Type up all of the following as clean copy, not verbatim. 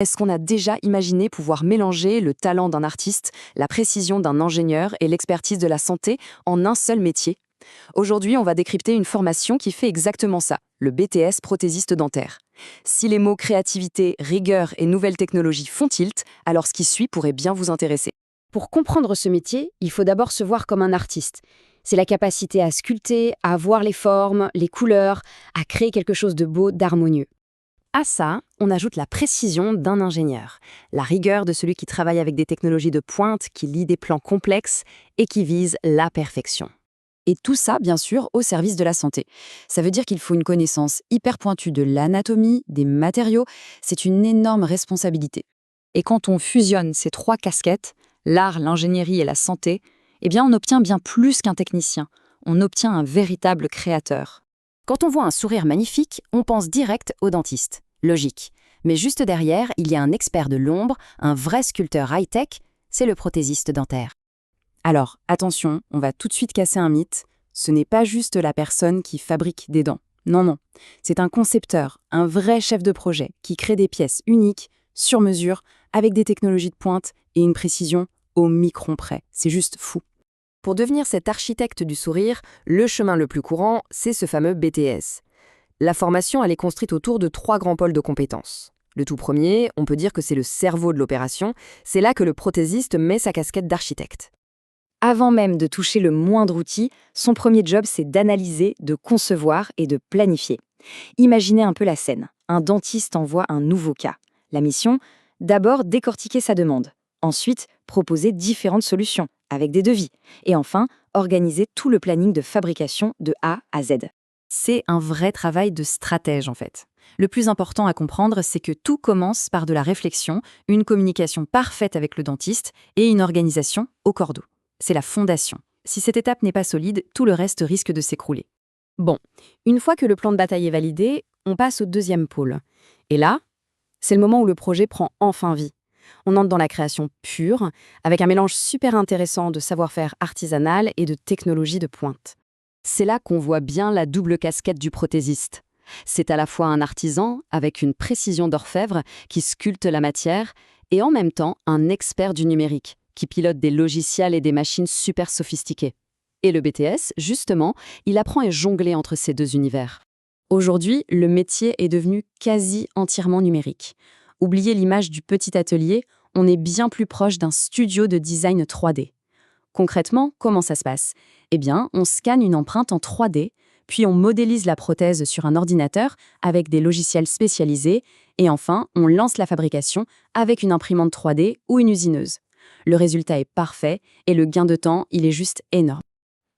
Est-ce qu'on a déjà imaginé pouvoir mélanger le talent d'un artiste, la précision d'un ingénieur et l'expertise de la santé en un seul métier? Aujourd'hui, on va décrypter une formation qui fait exactement ça, le BTS prothésiste dentaire. Si les mots créativité, rigueur et nouvelles technologies font tilt, alors ce qui suit pourrait bien vous intéresser. Pour comprendre ce métier, il faut d'abord se voir comme un artiste. C'est la capacité à sculpter, à voir les formes, les couleurs, à créer quelque chose de beau, d'harmonieux. À ça, on ajoute la précision d'un ingénieur, la rigueur de celui qui travaille avec des technologies de pointe, qui lit des plans complexes et qui vise la perfection. Et tout ça, bien sûr, au service de la santé. Ça veut dire qu'il faut une connaissance hyper pointue de l'anatomie, des matériaux. C'est une énorme responsabilité. Et quand on fusionne ces trois casquettes, l'art, l'ingénierie et la santé, eh bien on obtient bien plus qu'un technicien. On obtient un véritable créateur. Quand on voit un sourire magnifique, on pense direct au dentiste. Logique. Mais juste derrière, il y a un expert de l'ombre, un vrai sculpteur high-tech, c'est le prothésiste dentaire. Alors, attention, on va tout de suite casser un mythe. Ce n'est pas juste la personne qui fabrique des dents. Non, non. C'est un concepteur, un vrai chef de projet qui crée des pièces uniques, sur mesure, avec des technologies de pointe et une précision au micron près. C'est juste fou. Pour devenir cet architecte du sourire, le chemin le plus courant, c'est ce fameux BTS. La formation, elle est construite autour de 3 grands pôles de compétences. Le tout premier, on peut dire que c'est le cerveau de l'opération. C'est là que le prothésiste met sa casquette d'architecte. Avant même de toucher le moindre outil, son premier job, c'est d'analyser, de concevoir et de planifier. Imaginez un peu la scène. Un dentiste envoie un nouveau cas. La mission, d'abord décortiquer sa demande. Ensuite, proposer différentes solutions, avec des devis. Et enfin, organiser tout le planning de fabrication de A à Z. C'est un vrai travail de stratège, en fait. Le plus important à comprendre, c'est que tout commence par de la réflexion, une communication parfaite avec le dentiste et une organisation au cordeau. C'est la fondation. Si cette étape n'est pas solide, tout le reste risque de s'écrouler. Bon, une fois que le plan de bataille est validé, on passe au deuxième pôle. Et là, c'est le moment où le projet prend enfin vie. On entre dans la création pure, avec un mélange super intéressant de savoir-faire artisanal et de technologie de pointe. C'est là qu'on voit bien la double casquette du prothésiste. C'est à la fois un artisan, avec une précision d'orfèvre, qui sculpte la matière, et en même temps un expert du numérique, qui pilote des logiciels et des machines super sophistiquées. Et le BTS, justement, il apprend à jongler entre ces deux univers. Aujourd'hui, le métier est devenu quasi entièrement numérique. Oubliez l'image du petit atelier, on est bien plus proche d'un studio de design 3D. Concrètement, comment ça se passe? Eh bien, on scanne une empreinte en 3D, puis on modélise la prothèse sur un ordinateur avec des logiciels spécialisés, et enfin, on lance la fabrication avec une imprimante 3D ou une usineuse. Le résultat est parfait et le gain de temps, il est juste énorme.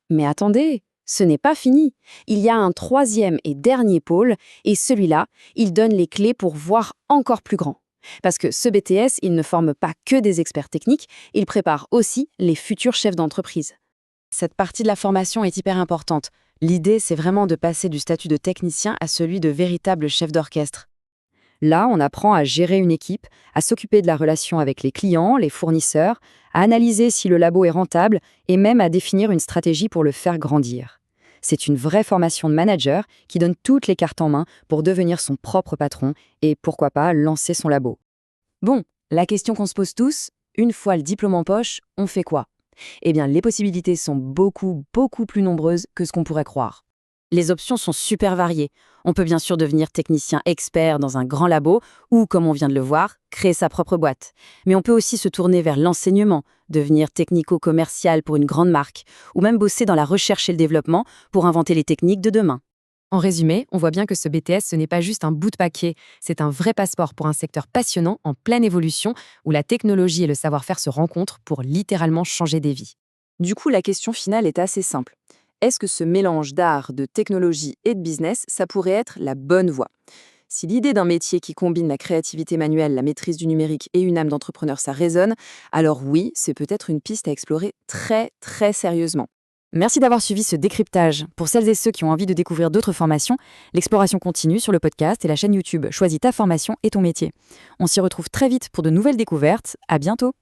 Mais attendez, ce n'est pas fini. Il y a un troisième et dernier pôle, et celui-là, il donne les clés pour voir encore plus grand. Parce que ce BTS, il ne forme pas que des experts techniques, il prépare aussi les futurs chefs d'entreprise. Cette partie de la formation est hyper importante. L'idée, c'est vraiment de passer du statut de technicien à celui de véritable chef d'orchestre. Là, on apprend à gérer une équipe, à s'occuper de la relation avec les clients, les fournisseurs, à analyser si le labo est rentable et même à définir une stratégie pour le faire grandir. C'est une vraie formation de manager qui donne toutes les cartes en main pour devenir son propre patron et, pourquoi pas, lancer son labo. Bon, la question qu'on se pose tous, une fois le diplôme en poche, on fait quoi? Eh bien, les possibilités sont beaucoup plus nombreuses que ce qu'on pourrait croire. Les options sont super variées. On peut bien sûr devenir technicien expert dans un grand labo ou, comme on vient de le voir, créer sa propre boîte. Mais on peut aussi se tourner vers l'enseignement, devenir technico-commercial pour une grande marque, ou même bosser dans la recherche et le développement pour inventer les techniques de demain. En résumé, on voit bien que ce BTS, ce n'est pas juste un bout de paquet, c'est un vrai passeport pour un secteur passionnant en pleine évolution où la technologie et le savoir-faire se rencontrent pour littéralement changer des vies. Du coup, la question finale est assez simple. Est-ce que ce mélange d'art, de technologie et de business, ça pourrait être la bonne voie? Si l'idée d'un métier qui combine la créativité manuelle, la maîtrise du numérique et une âme d'entrepreneur, ça résonne, alors oui, c'est peut-être une piste à explorer très sérieusement. Merci d'avoir suivi ce décryptage. Pour celles et ceux qui ont envie de découvrir d'autres formations, l'exploration continue sur le podcast et la chaîne YouTube. Choisis ta formation et ton métier. On s'y retrouve très vite pour de nouvelles découvertes. À bientôt!